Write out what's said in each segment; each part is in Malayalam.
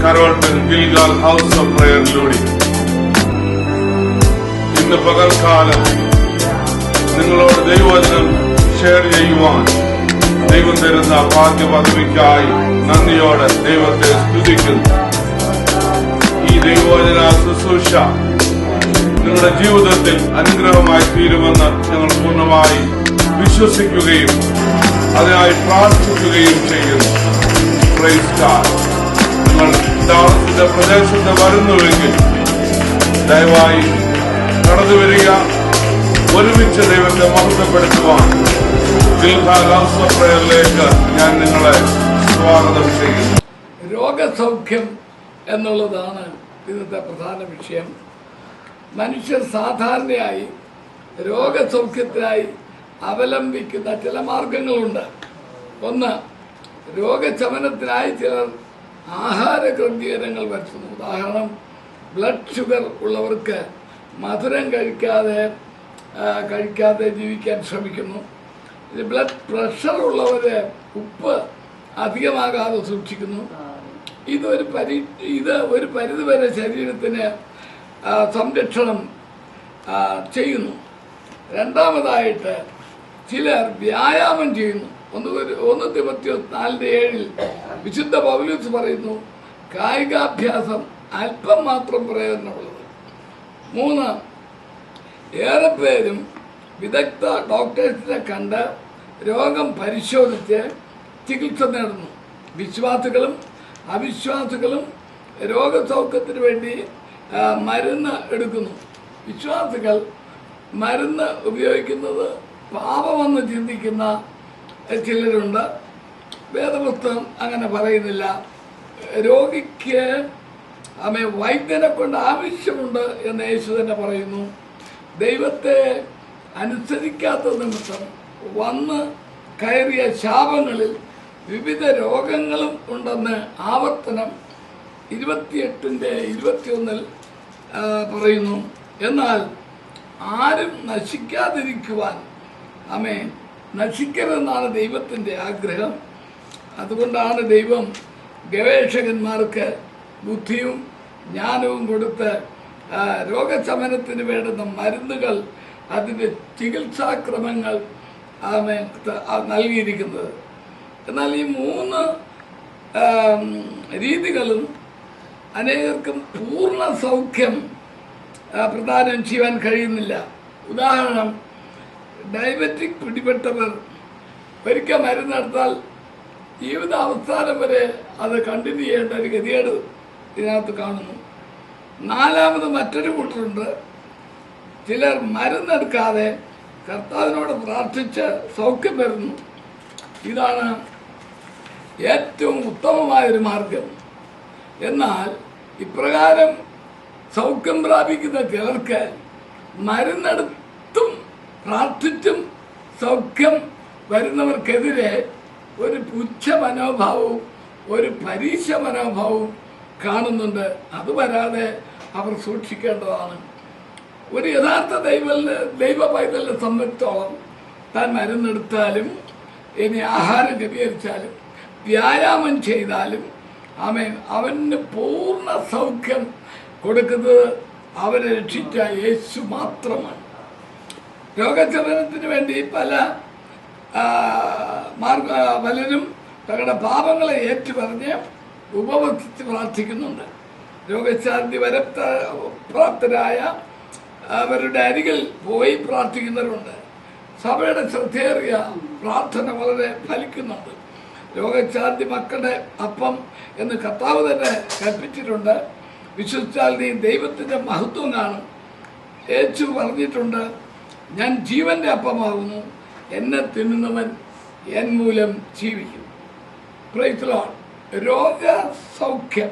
കരോൾട്ടൻ ഗിൽഗാൽ ഹൗസ് ഓഫ് പ്രയറിലൂടെ ഇന്ന് പകൽക്കാലം നിങ്ങളോട് ദൈവവചനം ഷെയർ ചെയ്യുവാൻ ദൈവം തരുന്ന ഭാഗ്യ പദവിക്കായി നന്ദിയോടെ ദൈവത്തെ സ്തുതിക്കുന്നു. ഈ ദൈവവചന ശുശ്രൂഷ നിങ്ങളുടെ ജീവിതത്തിൽ അനുഗ്രഹമായി തീരുമെന്ന് ഞങ്ങൾ പൂർണ്ണമായി വിശ്വസിക്കുകയും അതിനായി പ്രാർത്ഥിക്കുകയും ചെയ്യുന്നു. Praise God. നിങ്ങൾ ഡാളസിന്റെ പ്രദേശത്ത് വരുന്നുവെങ്കിൽ ദയവായി കടന്നുവരിക. ഒരുമിച്ച് ദൈവത്തെ മഹത്വപ്പെടുത്തുവാൻ ഗിൽഗാൽ ഹൗസ് ഓഫ് പ്രയറിലേക്ക് ഞാൻ നിങ്ങളെ സ്വാഗതം ചെയ്യുന്നു. രോഗസൗഖ്യം എന്നുള്ളതാണ് ഇന്നത്തെ പ്രധാന വിഷയം. മനുഷ്യർ സാധാരണയായി രോഗസൗഖ്യത്തിനായി അവലംബിക്കുന്ന ചില മാർഗങ്ങളുണ്ട്. ഒന്ന്, രോഗശമനത്തിനായി ചിലർ ആഹാര ക്രമീകരണങ്ങൾ വരുത്തുന്നു. ഉദാഹരണം, ബ്ലഡ് ഷുഗർ ഉള്ളവർക്ക് മധുരം കഴിക്കാതെ ജീവിക്കാൻ ശ്രമിക്കുന്നു. ബ്ലഡ് പ്രഷർ ഉള്ളവര് ഉപ്പ് അധികമാകാതെ സൂക്ഷിക്കുന്നു. ഇത് ഒരു പരിധിവരെ ശരീരത്തിന് സംരക്ഷണം ചെയ്യുന്നു. രണ്ടാമതായിട്ട് ചിലർ വ്യായാമം ചെയ്യുന്നു. 1 തിമോഥെയോസ് 4:7 വിശുദ്ധ പൗലോസ് പറയുന്നു, കായികാഭ്യാസം അല്പം മാത്രം പ്രയോജനമുള്ളത്. 3, ഏറെ പേരും വിദഗ്ധ ഡോക്ടേഴ്സിനെ കണ്ട് രോഗം പരിശോധിച്ച് ചികിത്സ നേടുന്നു. വിശ്വാസികളും അവിശ്വാസികളും രോഗസൗഖ്യത്തിന് വേണ്ടി മരുന്ന് എടുക്കുന്നു. വിശ്വാസികൾ മരുന്ന് ഉപയോഗിക്കുന്നത് പാപമെന്ന് ചിന്തിക്കുന്ന ചിലരുണ്ട്. വേദപുസ്തകം അങ്ങനെ പറയുന്നില്ല. രോഗിക്ക് വൈദ്യനെ കൊണ്ട് ആവശ്യമുണ്ട് എന്ന് യേശു തന്നെ പറയുന്നു. ദൈവത്തെ അനുസരിക്കാത്ത നിമിത്തം വന്ന് കയറിയ ശാപങ്ങളിൽ വിവിധ രോഗങ്ങളും ഉണ്ടെന്ന് ആവർത്തനം 28:21 പറയുന്നു. എന്നാൽ ആരും നശിക്കാതിരിക്കുവാൻ നശിക്കരുതെന്നാണ് ദൈവത്തിൻ്റെ ആഗ്രഹം. അതുകൊണ്ടാണ് ദൈവം ഗവേഷകന്മാർക്ക് ബുദ്ധിയും ജ്ഞാനവും കൊടുത്ത് രോഗശമനത്തിന് വേണ്ടുന്ന മരുന്നുകൾ, അതിൻ്റെ ചികിത്സാക്രമങ്ങൾ നൽകിയിരിക്കുന്നത്. എന്നാൽ ഈ 3 രീതികളും അനേകർക്കും പൂർണ്ണ സൗഖ്യം പ്രദാനം ചെയ്യാൻ കഴിയുന്നില്ല. ഉദാഹരണം, ഡയബറ്റിക് പിടിപെട്ടവർ ഒരിക്കൽ മരുന്നെടുത്താൽ ജീവിത അവസാനം വരെ അത് കണ്ടിന്യൂ ചെയ്യേണ്ട ഒരു ഗതികേട് ഇതിനകത്ത് കാണുന്നു. 4ാമത് മറ്റൊരു കൂട്ടരുണ്ട്. ചിലർ മരുന്നെടുക്കാതെ കർത്താവിനോട് പ്രാർത്ഥിച്ച് സൗഖ്യം വരുന്നു. ഇതാണ് ഏറ്റവും ഉത്തമമായൊരു മാർഗം. എന്നാൽ ഇപ്രകാരം സൗഖ്യം പ്രാപിക്കുന്ന ചിലർക്ക് മരുന്നെടുത്തും പ്രാർത്ഥിച്ചും സൗഖ്യം വരുന്നവർക്കെതിരെ ഒരു പുച്ഛ മനോഭാവവും ഒരു പരീക്ഷ മനോഭാവവും കാണുന്നുണ്ട്. അത് വരാതെ അവർ സൂക്ഷിക്കേണ്ടതാണ്. ഒരു യഥാർത്ഥ ദൈവ പൈതലിനെ സംബന്ധിച്ചോളം താൻ മരുന്നെടുത്താലും ഇനി ആഹാരം ക്രമീകരിച്ചാലും വ്യായാമം ചെയ്താലും അവന് പൂർണ്ണ സൗഖ്യം കൊടുക്കുന്നത് അവനെ രക്ഷിച്ച യേശു മാത്രമാണ്. രോഗശമനത്തിന് വേണ്ടി പലരും തങ്ങളുടെ പാപങ്ങളെ ഏറ്റുപറഞ്ഞ് ഉപവസിച്ച് പ്രാർത്ഥിക്കുന്നുണ്ട്. രോഗശാന്തി പ്രാപ്തരായ അവരുടെ അരികിൽ പോയി പ്രാർത്ഥിക്കുന്നവരുണ്ട്. സഭയുടെ ശ്രദ്ധേറിയ പ്രാർത്ഥന വളരെ ഫലിക്കുന്നുണ്ട്. രോഗശാന്തി മക്കളുടെ അപ്പം എന്ന് കർത്താവ് തന്നെ കൽപ്പിച്ചിട്ടുണ്ട്. വിശ്വസിച്ചാൽ നീ ദൈവത്തിൻ്റെ മഹത്വം കാണും. യേശു പറഞ്ഞിട്ടുണ്ട്, ഞാൻ ജീവന്റെ അപ്പമാകുന്നു, എന്നെ തിന്നുന്നവൻ എൻ മൂലം ജീവിക്കും. Praise the lord. രോഗസൗഖ്യം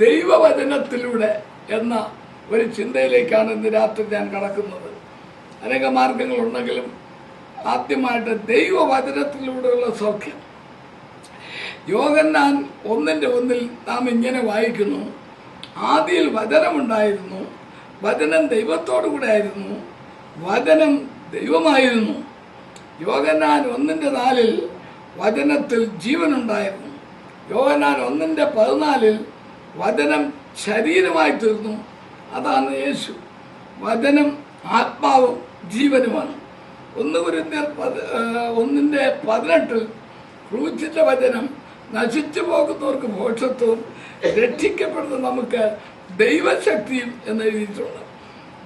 ദൈവവചനത്തിലൂടെ എന്ന ഒരു ചിന്തയിലേക്കാണ് ഇന്ന് രാത്രി ഞാൻ കടക്കുന്നത്. അനേക മാർഗങ്ങളുണ്ടെങ്കിലും ആദ്യമായിട്ട് ദൈവവചനത്തിലൂടെയുള്ള സൗഖ്യം. യോഹന്നാൻ 1:1 നാം ഇങ്ങനെ വായിക്കുന്നു, ആദിയിൽ വചനമുണ്ടായിരുന്നു, വചനം ദൈവത്തോടു കൂടെ ആയിരുന്നു, വചനം ദൈവമായിരുന്നു. യോഹന്നാൻ 1:4 വചനത്തിൽ ജീവനുണ്ടായിരുന്നു. യോഹന്നാൻ 1:14 വചനം ശരീരമായി തീർന്നു. അതാണ് യേശു. വചനം ആത്മാവും ജീവനുമാണ്. 1 കൊരിന്ത്യർ 1:18 ക്രൂശിന്റെ വചനം നശിച്ചു പോകുന്നവർക്ക് മോക്ഷത്വവും രക്ഷിക്കപ്പെടുന്ന നമുക്ക് ദൈവശക്തിയും എന്ന് എഴുതിയിട്ടുണ്ട്.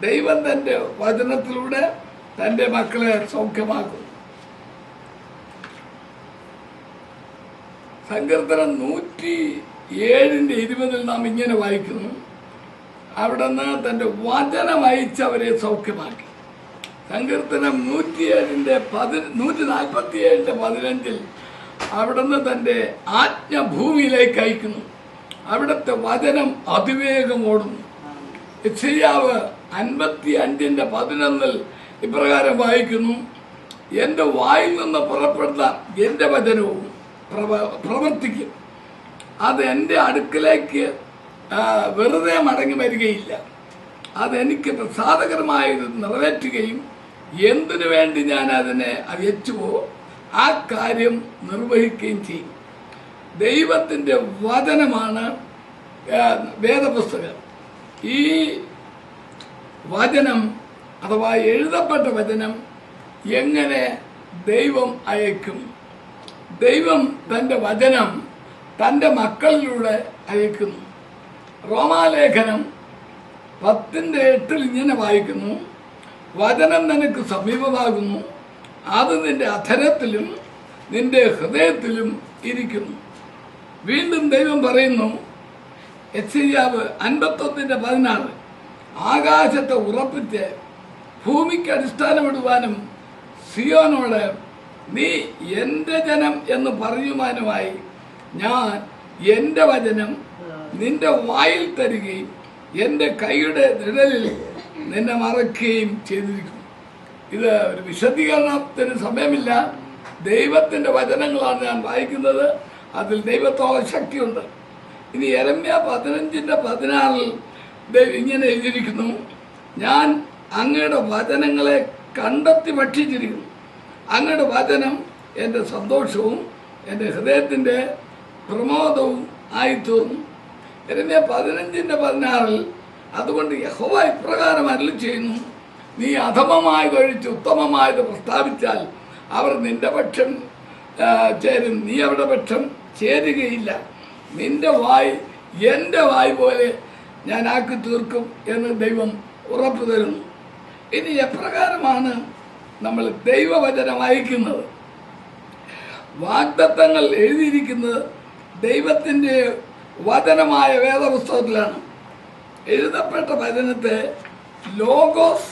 ദൈവം തന്റെ വചനത്തിലൂടെ തന്റെ മക്കളെ സൗഖ്യമാക്കുന്നു. സങ്കീർത്തനം 107:20 നാം ഇങ്ങനെ വായിക്കുന്നു, അവിടുന്ന് തന്റെ വചനം അയച്ചവരെ സൗഖ്യമാക്കി. സങ്കീർത്തനം 147:15 അവിടുന്ന് തന്റെ ആജ്ഞ ഭൂമിയിലേക്ക് അയക്കുന്നു, അവിടുത്തെ വചനം അതിവേഗം ഓടുന്നു. യെശയ്യാവ് 55:11 ഇപ്രകാരം വായിക്കുന്നു, എന്റെ വായിൽ നിന്ന് പുറപ്പെടുന്ന എന്റെ വചനവും പ്രവർത്തിക്കും, അത് എൻ്റെ അടുക്കലേക്ക് വെറുതെ മടങ്ങി വരികയില്ല, അതെനിക്ക് പ്രസാദകരമായത് നിറവേറ്റുകയും എന്തിനു വേണ്ടി ഞാൻ അതിനെ അയച്ചുവോ ആ കാര്യം നിർവഹിക്കുകയും ചെയ്യും. ദൈവത്തിൻ്റെ വചനമാണ് വേദപുസ്തകം. ഈ വചനം അഥവാ എഴുതപ്പെട്ട വചനം എങ്ങനെ ദൈവം അയക്കും? ദൈവം തൻ്റെ വചനം തൻ്റെ മക്കളിലൂടെ അയക്കുന്നു. റോമാലേഖനം 10:8 ഇങ്ങനെ വായിക്കുന്നു, വചനം നിനക്ക് സമീപമാകുന്നു, അത് നിന്റെ അധരത്തിലും നിന്റെ ഹൃദയത്തിലും ഇരിക്കുന്നു. വീണ്ടും ദൈവം പറയുന്നു, യെശയ്യാവ് 51:16 ആകാശത്തെ ഉറപ്പിച്ച് ഭൂമിക്ക് അടിസ്ഥാനമിടുവാനും സിയോനോട് നീ എൻ്റെ ജനം എന്ന് പറയുവാനുമായി ഞാൻ എൻ്റെ വചനം നിന്റെ വായിൽ തരികയും എൻ്റെ കൈയുടെ നിഴലിൽ നിന്നെ മറക്കുകയും ചെയ്തിരിക്കുന്നു. ഇത് ഒരു വിശദീകരണത്തിന് സമയമില്ല. ദൈവത്തിൻ്റെ വചനങ്ങളാണ് ഞാൻ വായിക്കുന്നത്. അതിൽ ദൈവത്തോളം ശക്തിയുണ്ട്. ഇനി യെരമ്യ 15:16 ഇങ്ങനെ എഴുതിയിരിക്കുന്നു, ഞാൻ അങ്ങയുടെ വചനങ്ങളെ കണ്ടെത്തി ഭക്ഷിച്ചിരിക്കുന്നു, അങ്ങയുടെ വചനം എൻ്റെ സന്തോഷവും എൻ്റെ ഹൃദയത്തിൻ്റെ പ്രമോദവും ആയിത്തീർന്നു. യെരമ്യ 15:16 അതുകൊണ്ട് യഹോവ ഇപ്രകാരം അരുളി ചെയ്യുന്നു, നീ അധമമായത് ഒഴിച്ച് ഉത്തമമായത് പ്രസ്താവിച്ചാൽ അവർ നിന്റെ പക്ഷം ചേരും, നീ അവരുടെ പക്ഷം ചേരുകയില്ല. നിന്റെ വായ് എൻ്റെ വായ് പോലെ ഞാൻ ആക്കി തീർക്കും എന്ന് ദൈവം ഉറപ്പു തരുന്നു. ഇനി എപ്രകാരമാണ് നമ്മൾ ദൈവവചനം അയക്കുന്നത്? വാഗ്ദത്തങ്ങൾ എഴുതിയിരിക്കുന്നത് ദൈവത്തിൻ്റെ വചനമായ വേദപുസ്തകത്തിലാണ്. എഴുതപ്പെട്ട വചനത്തെ ലോഗോസ്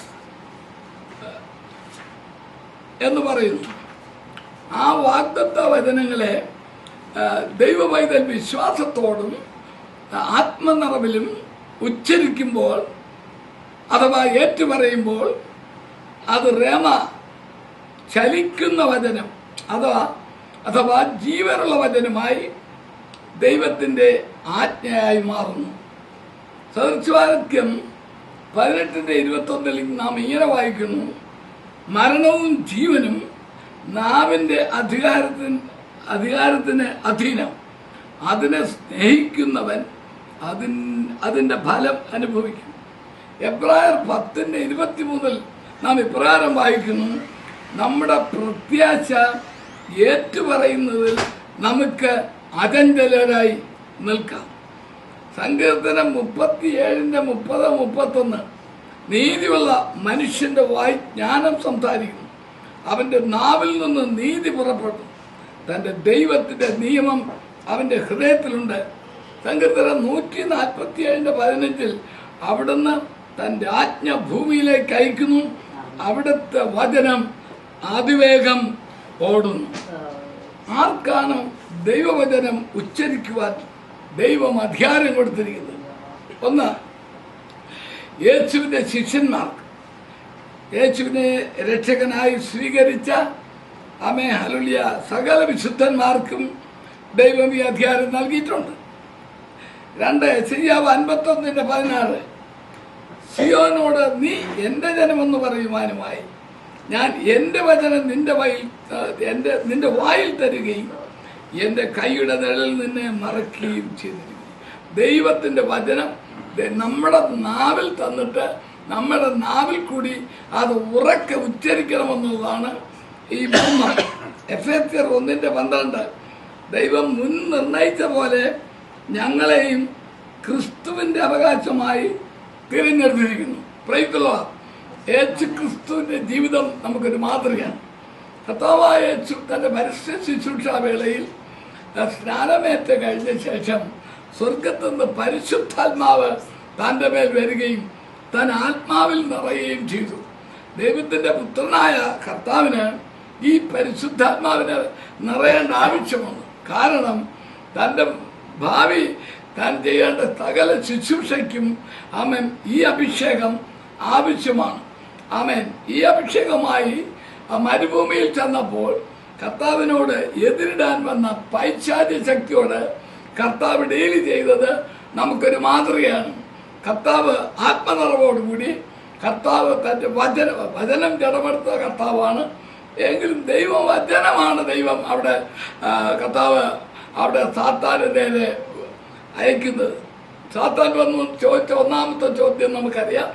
എന്ന് പറയുന്നു. ആ വാഗ്ദത്ത വചനങ്ങളെ ദൈവവൈതൽ വിശ്വാസത്തോടും ആത്മനിറവിലും ഉച്ചരിക്കുമ്പോൾ അഥവാ ഏറ്റുപറയുമ്പോൾ അത് രമ ചലിക്കുന്ന വചനം അഥവാ ജീവനുള്ള വചനമായി ദൈവത്തിൻ്റെ ആജ്ഞയായി മാറുന്നു. സദൃശവാക്യം 18:21 നാം ഇങ്ങനെ വായിക്കുന്നു, മരണവും ജീവനും നാവിൻ്റെ അധികാരത്തിന് അധീനം, അതിനെ സ്നേഹിക്കുന്നവൻ അതിൻ്റെ ഫലം അനുഭവിക്കും. എബ്രായർ 10:23 നാം ഇപ്രകാരം വായിക്കുന്നു, നമ്മുടെ പ്രത്യാശ ഏറ്റുപറയുന്നതിൽ നമുക്ക് അചഞ്ചലരായി നിൽക്കാം. സങ്കീർത്തനം 37:30-31 നീതിയുള്ള മനുഷ്യന്റെ വായ് ജ്ഞാനം സംസാരിക്കുന്നു, അവന്റെ നാവിൽ നിന്ന് നീതി പുറപ്പെട്ടു, തന്റെ ദൈവത്തിന്റെ നിയമം അവന്റെ ഹൃദയത്തിലുണ്ട്. സങ്കീർത്തനം 147:15 അവിടുന്ന് തന്റെ ആജ്ഞ ഭൂമിയിലേക്ക് അയക്കുന്നു, അവിടുത്തെ വചനം അതിവേഗം ഓടുന്നു. ആർക്കാണ് ദൈവവചനം ഉച്ചരിക്കുവാൻ ദൈവം അധികാരം കൊടുത്തിരിക്കുന്നത്? ഒന്ന്, യേശുവിൻ്റെ ശിഷ്യന്മാർക്ക്, യേശുവിനെ രക്ഷകനായി സ്വീകരിച്ച ആമേൻ ഹല്ലേലൂയ സകല വിശുദ്ധന്മാർക്കും ദൈവം ഈ അധികാരം നൽകിയിട്ടുണ്ട്. 2, യെശയ്യാവ് 51:16 സിയോനോട് നീ എൻ്റെ ജനമെന്ന് പറയുവാനുമായി ഞാൻ എൻ്റെ വചനം നിന്റെ വായിൽ തരികയും എൻ്റെ കൈയുടെ നിഴലിൽ നിന്നെ മറക്കുകയും ചെയ്തിരിക്കുന്നു. ദൈവത്തിന്റെ വചനം നമ്മുടെ നാവിൽ തന്നിട്ട് നമ്മുടെ നാവിൽ കൂടി അത് ഉറക്കെ ഉച്ചരിക്കണമെന്നുള്ളതാണ് ഈ ബന്ധം. എഫേസ്യർ 1:12 ദൈവം മുൻ നിർണയിച്ച പോലെ ഞങ്ങളെയും ക്രിസ്തുവിന്റെ അവകാശമായി തിരഞ്ഞെടുത്തിരിക്കുന്നു. Price the Lord. യേശു ക്രിസ്തുവിന്റെ ജീവിതം നമുക്കൊരു മാതൃകയാണ്. കർത്താവായ യേശു തന്റെ പരസ്യ ശുശ്രൂഷാ വേളയിൽ സ്നാനമേറ്റ കഴിഞ്ഞ ശേഷം സ്വർഗത്തിൽ നിന്ന് പരിശുദ്ധാത്മാവ് തന്റെ മേൽ വരികയും താൻ ആത്മാവിൽ നിറയുകയും ചെയ്തു. ദൈവത്തിന്റെ പുത്രനായ കർത്താവിന് ഈ പരിശുദ്ധാത്മാവിനെ നിറയേണ്ട ആവശ്യമാണ്. കാരണം തന്റെ ഭാവി താൻ ചെയ്യേണ്ട സകല ശുശ്രൂഷയ്ക്കും ആമേൻ ഈ അഭിഷേകം ആവശ്യമാണ്. ആമേൻ. ഈ അഭിഷേകമായി മരുഭൂമിയിൽ ചെന്നപ്പോൾ കർത്താവിനോട് എതിരിടാൻ വന്ന പൈശാചിക ശക്തിയോട് കർത്താവ് ഡീൽ ചെയ്തത് നമുക്കൊരു മാതൃകയാണ്. കർത്താവ് ആത്മനിറവോടുകൂടി കർത്താവ് തന്റെ വചനം ജഡമെടുത്ത കർത്താവാണ്. എങ്കിലും ദൈവവചനമാണ് ദൈവം അവിടെ കർത്താവ് അവിടെ സാത്താന്റെ നേരെ അയക്കുന്നത്. സാത്താൻ വന്നു ചോദിച്ച ഒന്നാമത്തെ ചോദ്യം നമുക്കറിയാം.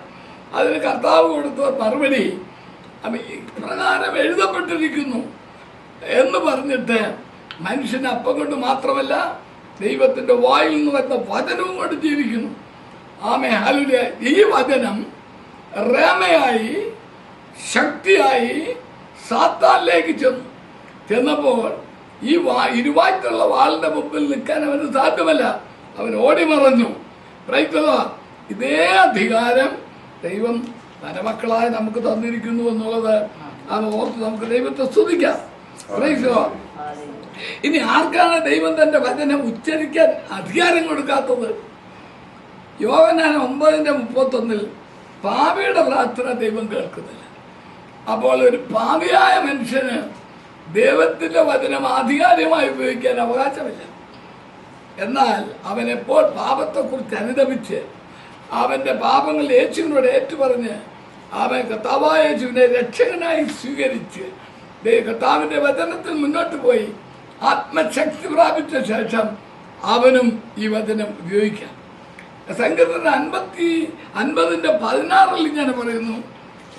അതിന് കർത്താവ് കൊടുത്ത മറുപടി പ്രകാരം എഴുതപ്പെട്ടിരിക്കുന്നു എന്ന് പറഞ്ഞിട്ട് മനുഷ്യന് അപ്പം കൊണ്ട് മാത്രമല്ല ദൈവത്തിന്റെ വായിൽ നിന്ന് വരുന്ന വചനവും കൊണ്ട് ജീവിക്കുന്നു. ആമേ ഹല്ലേലൂയ. ഈ വചനം റേമയായി ശക്തിയായി സാത്താനിലേക്ക് ചെന്നപ്പോൾ ഈ ഇരുവാറ്റുള്ള വാളിന്റെ മുമ്പിൽ നിൽക്കാൻ അവന് സാധ്യമല്ല. അവൻ ഓടി മറഞ്ഞു. Price the Lord. ഇതേ അധികാരം ദൈവം നരമക്കളായ നമുക്ക് തന്നിരിക്കുന്നു എന്നുള്ളത് അത് ഓർത്ത് നമുക്ക് ദൈവത്തെ സ്തുതിക്കാം. Price the Lord. ഇനി ആർക്കാണ് ദൈവം തന്റെ വചനം ഉച്ചരിക്കാൻ അധികാരം കൊടുക്കാത്തത്? യോഹന്നാൻ 9:31 പാപിയുടെ പ്രാർത്ഥന ദൈവം കേൾക്കുന്നില്ല. അപ്പോൾ ഒരു പാപിയായ മനുഷ്യന് ദൈവത്തിന്റെ വചനം ആധികാരികമായി ഉപയോഗിക്കാൻ അവകാശമില്ല. എന്നാൽ അവൻ എപ്പോൾ പാപത്തെക്കുറിച്ച് അനുദപിച്ച് അവന്റെ പാപങ്ങൾ യേശുവിനോട് ഏറ്റുപറഞ്ഞ് അവൻ കർത്താവായ യേശുവിനെ രക്ഷകനായി സ്വീകരിച്ച് കർത്താവിന്റെ വചനത്തിൽ മുന്നോട്ട് പോയി ആത്മശക്തി പ്രാപിച്ച ശേഷം അവനും ഈ വചനം ഉപയോഗിക്കാം. സങ്കീർത്തനം 50:16 ഇങ്ങനെ പറയുന്നു,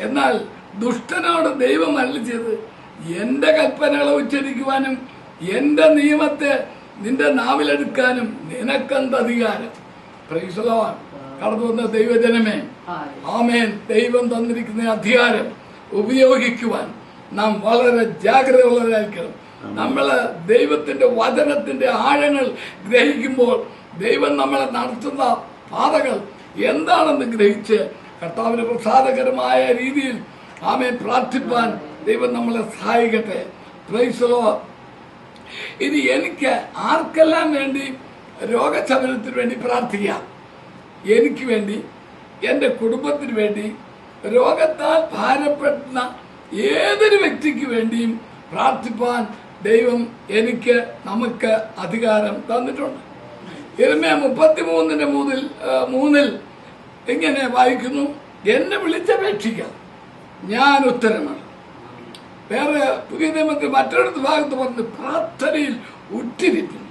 എന്നാൽ ദുഷ്ടനോട് ദൈവം അരുളിച്ചത് എന്റെ കൽപ്പനകളെ ഉച്ചരിക്കുവാനും എന്റെ നിയമത്തെ നിന്റെ നാവിലെടുക്കാനും നിനക്കെന്ത് അധികാരം? Price the Lord. കടന്നു വന്ന ദൈവജനമേ, ആമേൻ. ദൈവം തന്നിരിക്കുന്ന അധികാരം ഉപയോഗിക്കുവാൻ നാം വളരെ ജാഗ്രതയുള്ളവരായിരിക്കണം. നമ്മള് ദൈവത്തിന്റെ വചനത്തിന്റെ ആഴങ്ങൾ ഗ്രഹിക്കുമ്പോൾ ദൈവം നമ്മളെ നടത്തുന്ന പാതകൾ എന്താണെന്ന് ഗ്രഹിച്ച് കർത്താവിന് പ്രസാദകരമായ രീതിയിൽ ആമേൻ പ്രാർത്ഥിപ്പാൻ ദൈവം നമ്മളെ സഹായിക്കട്ടെ. Price the Lord. ഇനി എനിക്ക് ആർക്കെല്ലാം വേണ്ടി രോഗശമനത്തിന് വേണ്ടി പ്രാർത്ഥിക്കാം? എനിക്ക് വേണ്ടി, എൻ്റെ കുടുംബത്തിന് വേണ്ടി, രോഗത്താൽ ഭാരപ്പെടുന്ന ഏതൊരു വ്യക്തിക്ക് വേണ്ടിയും പ്രാർത്ഥിപ്പാൻ ദൈവം നമുക്ക് അധികാരം തന്നിട്ടുണ്ട്. യിരെമ്യാ 33:3 ഇങ്ങനെ വായിക്കുന്നു, എന്നെ വിളിച്ചപേക്ഷിക്കാം, ഞാൻ ഉത്തരമാണ്. വേറെ പുതിയ നിയമത്തിൽ മറ്റൊരു ഭാഗത്ത് പറഞ്ഞ് പ്രാർത്ഥനയിൽ ഉറ്റിരിക്കുന്നു.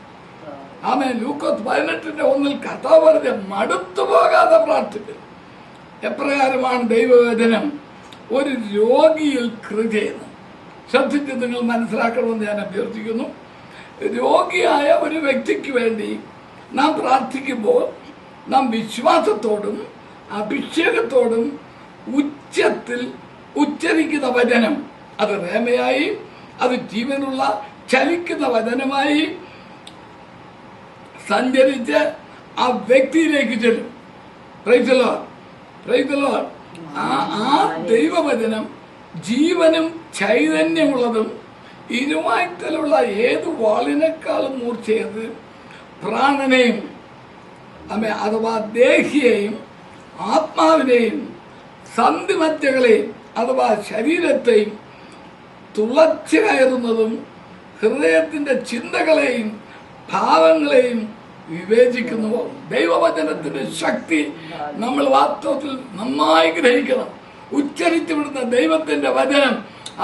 ആമേൻ. ലൂക്കോസ് 18:1 കർത്താവ് പറഞ്ഞ മടുത്തു പോകാതെ പ്രാർത്ഥിക്കുന്നു. എപ്രകാരമാണ് ദൈവവചനം ഒരു രോഗിയിൽ കൃപ ചെയ്യുന്നത്? ശ്രദ്ധിച്ച് നിങ്ങൾ മനസ്സിലാക്കണമെന്ന് ഞാൻ അഭ്യർത്ഥിക്കുന്നു. രോഗിയായ ഒരു വ്യക്തിക്ക് വേണ്ടി നാം പ്രാർത്ഥിക്കുമ്പോൾ നാം വിശ്വാസത്തോടും അഭിഷേകത്തോടും ഉച്ചത്തിൽ ഉച്ചരിക്കുന്ന വചനം, അത് റേമയായി, അത് ജീവനുള്ള ചലിക്കുന്ന വചനമായി സഞ്ചരിച്ച് ആ വ്യക്തിയിലേക്ക് ചെല്ലും. Price the Lord. Price the Lord. ആ ദൈവവചനം ജീവനും ചൈതന്യമുള്ളതും ഇരുവായ്ത്തലുള്ള ഏത് വാളിനേക്കാളും മൂർച്ചയത് പ്രാണനെയും അഥവാ ദേഹിയെയും ആത്മാവിനെയും സന്ധിമജ്ജകളെയും അഥവാ ശരീരത്തെയും തുളച്ചു കയറുന്നതും ഹൃദയത്തിന്റെ ചിന്തകളെയും ഭാവങ്ങളെയും വിവേചിക്കുന്നുവോ? ദൈവവചനത്തിന്റെ ശക്തി നമ്മൾ വാസ്തവത്തിൽ നന്നായി ഗ്രഹിക്കണം. ഉച്ചരിച്ചു വിടുന്ന ദൈവത്തിന്റെ വചനം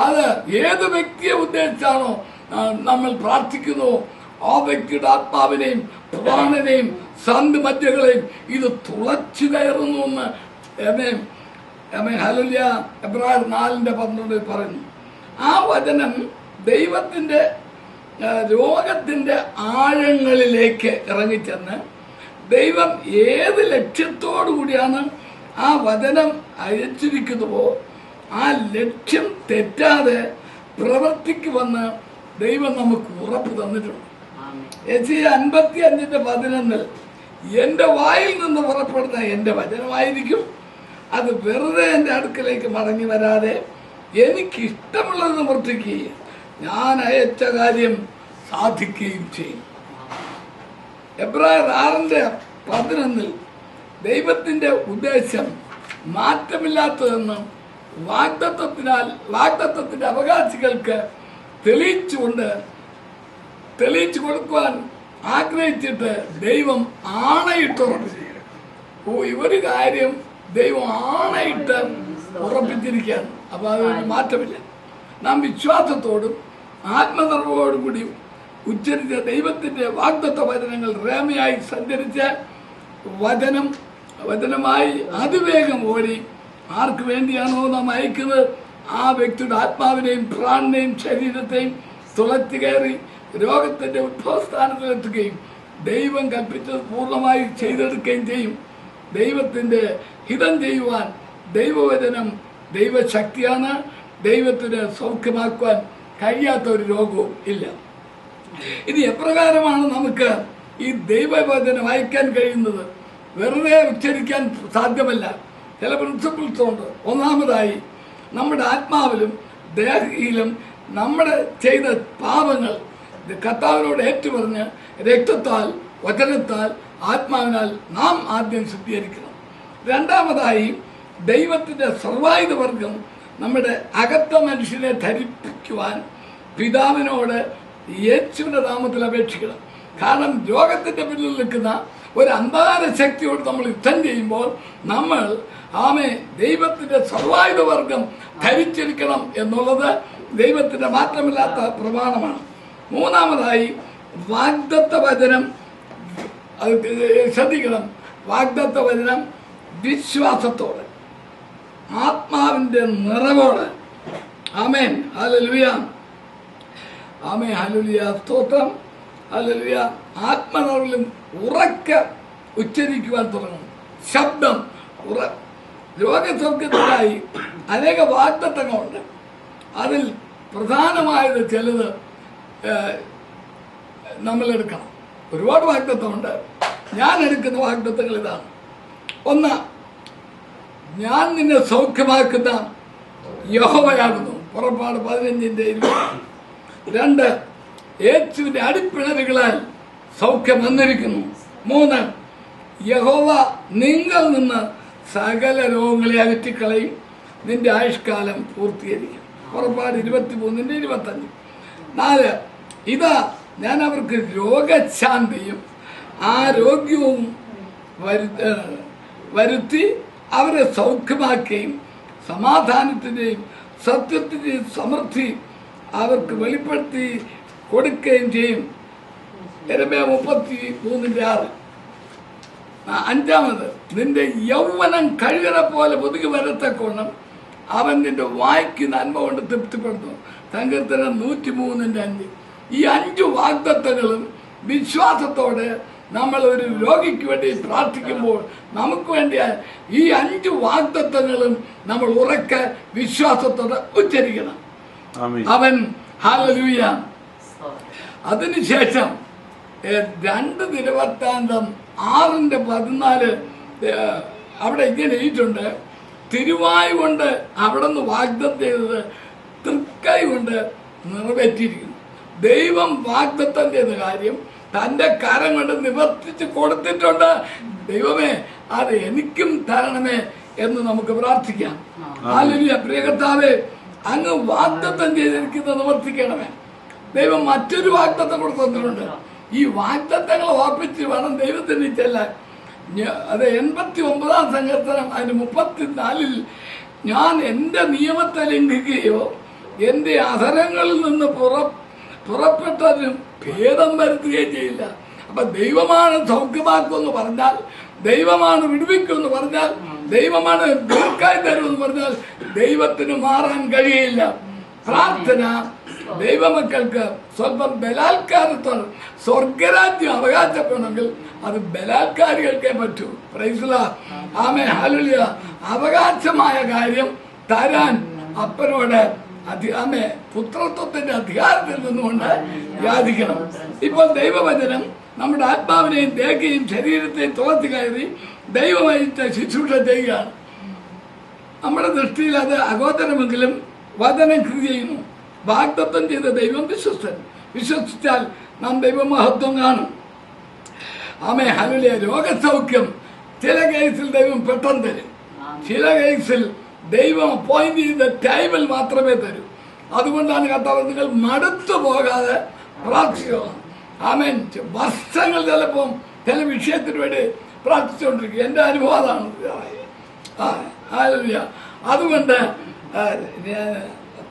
അത് ഏത് വ്യക്തിയെ ഉദ്ദേശിച്ചാണോ നമ്മൾ പ്രാർത്ഥിക്കുന്നുവോ ആ വ്യക്തിയുടെ ആത്മാവിനെയും പ്രാണനെയും സന്ധിമജ്ജകളെയും ഇത് തുളച്ചു കയറുന്നു എന്ന് ഹല്ലേലൂയ എബ്രായർ 4:12 പറയുന്നു. ആ വചനം ദൈവത്തിന്റെ രോഗത്തിന്റെ ആഴങ്ങളിലേക്ക് ഇറങ്ങിച്ചെന്ന് ദൈവം ഏത് ലക്ഷ്യത്തോടു കൂടിയാണ് ആ വചനം അയച്ചിരിക്കുന്നുവോ ആ ലക്ഷ്യം തെറ്റാതെ പ്രവർത്തിക്കുമെന്ന് ദൈവം നമുക്ക് ഉറപ്പ് തന്നിട്ടുണ്ട്. യെശയ്യാ 55:11 എന്റെ വായിൽ നിന്ന് പുറപ്പെടുന്ന എന്റെ വചനമായിരിക്കും, അത് വെറുതെ എൻ്റെ അടുക്കലേക്ക് മടങ്ങി വരാതെ എനിക്കിഷ്ടമുള്ളത് നിവർത്തിക്കുകയും ഞാൻ അയച്ച കാര്യം സാധിക്കുകയും ചെയ്യും. എബ്രായർ 6:11 ദൈവത്തിന്റെ ഉദ്ദേശം മാറ്റമില്ലാത്തതെന്നും വാഗ്ദത്തത്തിന്റെ അവകാശികൾക്ക് തെളിയിച്ചു കൊടുക്കുവാൻ ആഗ്രഹിച്ചിട്ട് ദൈവം ആണയിട്ടുറപ്പിച്ചു. ഒരു കാര്യം ദൈവം ആണയിട്ട് ഉറപ്പിച്ചിരിക്കുകയാണ്. അപ്പൊ അതൊരു മാറ്റമില്ല. നാം വിശ്വാസത്തോടും ആത്മനിർഭരത്തോടും കൂടി ഉച്ചരിച്ച ദൈവത്തിന്റെ വാഗ്ദത്ത വചനങ്ങൾ രേമയായി സഞ്ചരിച്ച വചനമായി അതിവേഗം ഓടി ആർക്ക് വേണ്ടിയാണോ നാം അയക്കുന്നത് ആ വ്യക്തിയുടെ ആത്മാവിനെയും പ്രാണനെയും ശരീരത്തെയും തുളച്ചു കയറി രോഗത്തിന്റെ ഉത്ഭവസ്ഥാനത്തിലെത്തുകയും ദൈവം കൽപ്പിച്ചത് പൂർണ്ണമായി ചെയ്തെടുക്കുകയും ചെയ്യും. ദൈവത്തിന്റെ ഹിതം ചെയ്യുവാൻ ദൈവവചനം ദൈവശക്തിയാണ്. ദൈവത്തിന് സൗഖ്യമാക്കുവാൻ കഴിയാത്ത ഒരു രോഗവും ഇല്ല. ഇത് എപ്രകാരമാണ് നമുക്ക് ഈ ദൈവവചനം അയക്കാൻ കഴിയുന്നത്? വെറുതെ ഉച്ചരിക്കാൻ സാധ്യമല്ല. ചില പ്രിൻസിപ്പിൾസ് ഉണ്ട്. ഒന്നാമതായി നമ്മുടെ ആത്മാവിലും ദേഹിയിലും നമ്മുടെ ചെയ്ത പാപങ്ങൾ കർത്താവിനോട് ഏറ്റുപറഞ്ഞ് രക്തത്താൽ വചനത്താൽ ആത്മാവിനാൽ നാം ആദ്യം ശുദ്ധീകരിക്കണം. രണ്ടാമതായി ദൈവത്തിന്റെ സർവായുധ വർഗം നമ്മുടെ അകത്ത മനുഷ്യനെ ധരിപ്പിക്കുവാൻ പിതാവിനോട് യേശുവിന്റെ നാമത്തിൽ അപേക്ഷിക്കണം. കാരണം രോഗത്തിന്റെ പിന്നിൽ നിൽക്കുന്ന ഒരു അന്ധകാര ശക്തിയോട് നമ്മൾ യുദ്ധം ചെയ്യുമ്പോൾ നമ്മൾ ദൈവത്തിന്റെ സർവായുധ വർഗം ധരിച്ചിരിക്കണം എന്നുള്ളത് ദൈവത്തിന്റെ മാറ്റമില്ലാത്ത പ്രമാണമാണ്. മൂന്നാമതായി വാഗ്ദത്ത വചനം ശ്രദ്ധിക്കണം. വാഗ്ദത്ത വചനം വിശ്വാസത്തോടെ ആത്മാവിന്റെ നിറവോടെ ആമേൻ ഹല്ലേലൂയ ആമേൻ ഹല്ലേലൂയ സ്തോത്രം ഹല്ലേലൂയ ആത്മനിറവിലും ഉറക്കെ ഉച്ചരിക്കുവാൻ തുടങ്ങും. ശബ്ദം രോഗസൗഖ്യത്തിനായി അനേക വാഗ്ദത്തങ്ങളുണ്ട്. അതിൽ പ്രധാനമായത് ചിലത് നമ്മൾ എടുക്കണം. ഒരുപാട് വാഗ്ദത്തമുണ്ട്. ഞാൻ എടുക്കുന്ന വാഗ്ദത്തങ്ങൾ ഇതാണ്. ഒന്ന്, ഞാൻ നിന്നെ സൗഖ്യമാക്കുന്ന യഹോവയാകുന്നു. പുറപ്പാട് 15:20. 2, യേശുവിന്റെ അടിപ്പിണരുകളാൽ സൗഖ്യം വന്നിരിക്കുന്നു. 3, യഹോവ നിങ്ങൾ നിന്ന് സകല രോഗങ്ങളെ അകറ്റിക്കളയും, നിന്റെ ആയുഷ്കാലം പൂർത്തീകരിക്കും. പുറപ്പാട് 23:25. 4, ഇതാ ഞാൻ അവർക്ക് രോഗശാന്തിയും ആരോഗ്യവും വരുത്തി അവരെ സൗഖ്യമാക്കുകയും സമാധാനത്തിന്റെയും സത്യത്തിന്റെയും സമൃദ്ധി അവർക്ക് വെളിപ്പെടുത്തി കൊടുക്കുകയും ചെയ്യും. യെരമ്യാ 33:6. 5, നിന്റെ യൗവനം കഴുകനെ പോലെ പുതുക്കി വരത്തക്കോണം അവൻ നിന്റെ വായ്ക്ക് നന്മ കൊണ്ട് തൃപ്തിപ്പെടുത്തുന്നു. സങ്കീർത്തനം 103:5. ഈ 5 വാഗ്ദത്തങ്ങളും വിശ്വാസത്തോടെ നമ്മൾ ഒരു രോഗിക്ക് വേണ്ടി പ്രാർത്ഥിക്കുമ്പോൾ നമുക്ക് വേണ്ടി ഈ 5 വാഗ്ദത്തങ്ങളും നമ്മൾ ഉറക്കെ വിശ്വാസത്തോടെ ഉച്ചരിക്കണം. അവൻ ഹല്ലേലൂയ. അതിനുശേഷം 2 ദിനവൃത്താന്തം 6:14 അവിടെ ഇങ്ങനെ എഴുതിയിട്ടുണ്ട്. തിരുവായ് കൊണ്ട് അവിടെ നിന്ന് വാഗ്ദത്തം ചെയ്തത് തൃക്കൈ കൊണ്ട് നിറവേറ്റിയിരിക്കുന്നു. ദൈവം വാഗ്ദത്തം ചെയ്ത കാര്യം തന്റെ കരം കൊണ്ട് നിവർത്തിച്ച് കൊടുത്തിട്ടുണ്ട്. ദൈവമേ അത് എനിക്കും തരണമേ എന്ന് നമുക്ക് പ്രാർത്ഥിക്കാം. ഹല്ലേലൂയ. പ്രിയ കർത്താവേ, അങ്ങ് വാഗ്ദത്തം ചെയ്തിരിക്കുന്നത് നിവർത്തിക്കണമേ. ദൈവം മറ്റൊരു വാഗ്ദത്തം കൂടെ തന്നിട്ടുണ്ട്. ഈ വാഗ്ദത്തങ്ങൾ ഓർപ്പിച്ച് വേണം ദൈവത്തിന് ചെല്ലാൻ. അത് 89-ാം സങ്കീർത്തനം അതിന് 34 ഞാൻ എന്റെ നിയമത്തെ ലംഘിക്കുകയോ എന്റെ അധരങ്ങളിൽ നിന്ന് പുറപ്പെട്ടതിനും ഭേദം വരുത്തുകയും ചെയ്യില്ല. അപ്പൊ ദൈവമാണ് സൗഖ്യമാക്കുമെന്ന് പറഞ്ഞാൽ, ദൈവമാണ് വിടുവിക്കുമെന്ന് പറഞ്ഞാൽ, ദൈവമാണ് ദീർഘായി തരുമെന്ന് പറഞ്ഞാൽ ദൈവത്തിന് മാറാൻ കഴിയില്ല. പ്രാർത്ഥന ദൈവമക്കൾക്ക് സ്വല്പം ബലാത്കാരത്തോടെ സ്വർഗരാജ്യം അവകാശപ്പെടണമെങ്കിൽ അത് ബലാത്കാരികൾക്കേ പറ്റൂ. Praise the lord. ആമേൻ, ഹല്ലേലൂയ. അവകാശമായ കാര്യം തരാൻ അപ്പനോട് പുത്രത്വത്തിന്റെ അധികാരത്തിൽ നിന്നുകൊണ്ട് യാചിക്കണം. ഇപ്പോൾ ദൈവവചനം നമ്മുടെ ആത്മാവിനെയും ദേഹത്തെയും ശരീരത്തെയും തുറത്തി കയറി ദൈവമായിട്ട് ശുശ്രൂഷ ചെയ്യുകയാണ്. നമ്മുടെ ദൃഷ്ടിയിൽ അത് അഗോചരമെങ്കിലും വചനം കൃതി ചെയ്യുന്നു. വാഗ്ദത്തം ചെയ്ത ദൈവം വിശ്വസ്തൻ. വിശ്വസിച്ചാൽ നാം ദൈവമഹത്വം കാണും. ആമേൻ, ഹല്ലേലൂയ. രോഗസൗഖ്യം ചില കേസിൽ ദൈവം പെട്ടെന്ന് തരും, ചില കേസിൽ ദൈവം അപ്പോയിന്റ് ചെയ്ത ടൈമിൽ മാത്രമേ തരൂ. അതുകൊണ്ടാണ് കർത്താവ് നിങ്ങൾ മടുത്തു പോകാതെ പ്രാർത്ഥിക്കുക. ആമേൻ. വർഷങ്ങൾ ചിലപ്പം ചില വിഷയത്തിന് വേണ്ടി പ്രാർത്ഥിച്ചുകൊണ്ടിരിക്കുക. എൻ്റെ അനുഭവം അതാണ്. അതുകൊണ്ട്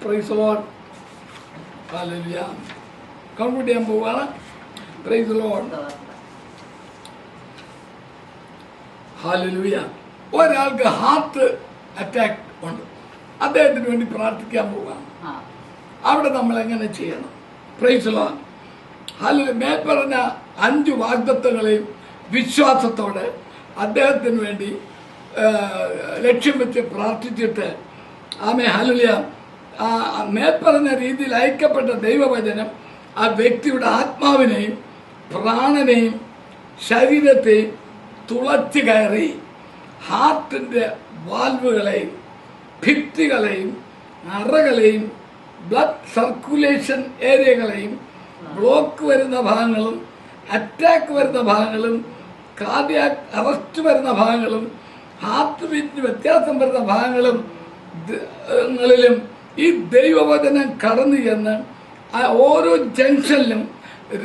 price the Lord. Hallelujah. Conclude ചെയ്യാൻ പോവുകയാണ്. Price the Lord. ഹല്ലേലൂയ. ഒരാൾക്ക് ഹാർട്ട് അറ്റാക്ക് ഉണ്ട്, അദ്ദേഹത്തിന് വേണ്ടി പ്രാർത്ഥിക്കാൻ പോവുകയാണ്. അവിടെ നമ്മൾ എങ്ങനെ ചെയ്യണം? Price the Lord. ഹല്ലേലൂയ. മേൽപ്പറഞ്ഞ 5 വാഗ്ദത്തങ്ങളെയും വിശ്വാസത്തോടെ അദ്ദേഹത്തിന് വേണ്ടി ലക്ഷ്യം വെച്ച് പ്രാർത്ഥിച്ചിട്ട് ആമേൻ, ഹല്ലേലൂയ, മേൽപ്പറഞ്ഞ രീതിയിൽ അയക്കപ്പെട്ട ദൈവവചനം ആ വ്യക്തിയുടെ ആത്മാവിനെയും പ്രാണനെയും ശരീരത്തെയും തുളച്ചു കയറി ഹാർട്ടിന്റെ വാൽവുകളെയും ഭിത്തികളെയും അറകളെയും ബ്ലഡ് സർക്കുലേഷൻ ഏരിയകളെയും ബ്ലോക്ക് വരുന്ന ഭാഗങ്ങളും അറ്റാക്ക് വരുന്ന ഭാഗങ്ങളും കാർഡിയാക് അറസ്റ്റ് വരുന്ന ഭാഗങ്ങളും ഹാർട്ട് ബീറ്റിന് വ്യത്യാസം വരുന്ന ഭാഗങ്ങളും ങ്ങളിലും ഈ ദൈവവചനം കടന്നു ചെന്ന് ആ ഓരോ ജംഗ്ഷനിലും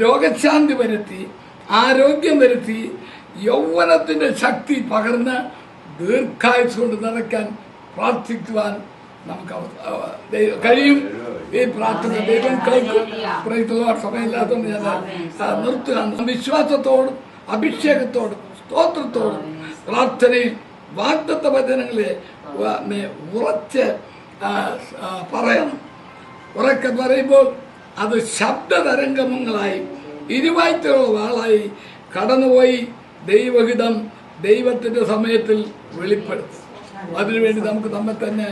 രോഗശാന്തി വരുത്തി, ആരോഗ്യം വരുത്തി, യൗവനത്തിന്റെ ശക്തി പകർന്ന് ദീർഘായുസ് കൊണ്ട് നിറയ്ക്കാൻ പ്രാർത്ഥിക്കുവാൻ നമുക്ക് കഴിയും. ഈ പ്രാർത്ഥന ദൈവം കേൾക്കും. സമയമില്ലാത്തതുകൊണ്ട് ഞാൻ നിർത്തുകയാണ്. വിശ്വാസത്തോടും അഭിഷേകത്തോടും സ്തോത്രത്തോടും പ്രാർത്ഥനയിൽ വാഗ്ദത്ത വചനങ്ങളെ ഉറച്ച് പറയണം. ഉറക്കെ പറയുമ്പോൾ അത് ശബ്ദതരംഗങ്ങളായി ഇരുവായ്ത്തുള്ള വാളായി കടന്നുപോയി ദൈവഹിതം ദൈവത്തിന്റെ സമയത്തിൽ വെളിപ്പെടുത്തും. അതിനുവേണ്ടി നമുക്ക് നമ്മെ തന്നെ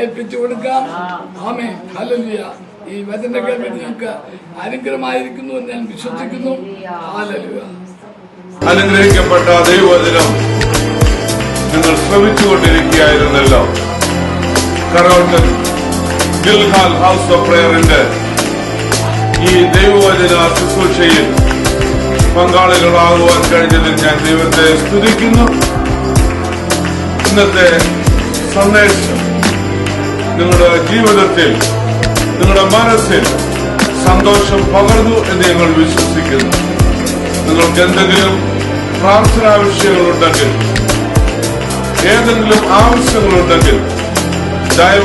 ഏൽപ്പിച്ചു കൊടുക്കാം. ആമേൻ, ഹല്ലേലൂയ. ഈ വചനം കേൾക്കാൻ നിങ്ങൾക്ക് അനുഗ്രഹമായിരിക്കുന്നു എന്ന് ഞാൻ വിശ്വസിക്കുന്നു. ഹല്ലേലൂയ. അനുഗ്രഹിക്കപ്പെട്ട ദൈവവചനം നിങ്ങൾ ശ്രമിച്ചുകൊണ്ടിരിക്കുകയായിരുന്നല്ലോ. കരോട്ടൻ ഗിൽഹാൽ ഹൗസ് ഓഫ് പ്രയറിന്റെ ഈ ദൈവവചന ശുശ്രൂഷയിൽ പങ്കാളികളാകുവാൻ കഴിഞ്ഞതിൽ ഞാൻ ദൈവത്തെ സ്തുതിക്കുന്നു. ഇന്നത്തെ സന്ദേശം നിങ്ങളുടെ ജീവിതത്തിൽ, നിങ്ങളുടെ മനസ്സിൽ സന്തോഷം പകർന്നു എന്ന് ഞങ്ങൾ വിശ്വസിക്കുന്നു. നിങ്ങൾക്ക് എന്തെങ്കിലും പ്രാർത്ഥനാ വിഷയങ്ങളുണ്ടെങ്കിൽ, ഏതെങ്കിലും ആവശ്യങ്ങളുണ്ടെങ്കിൽ ദയവായി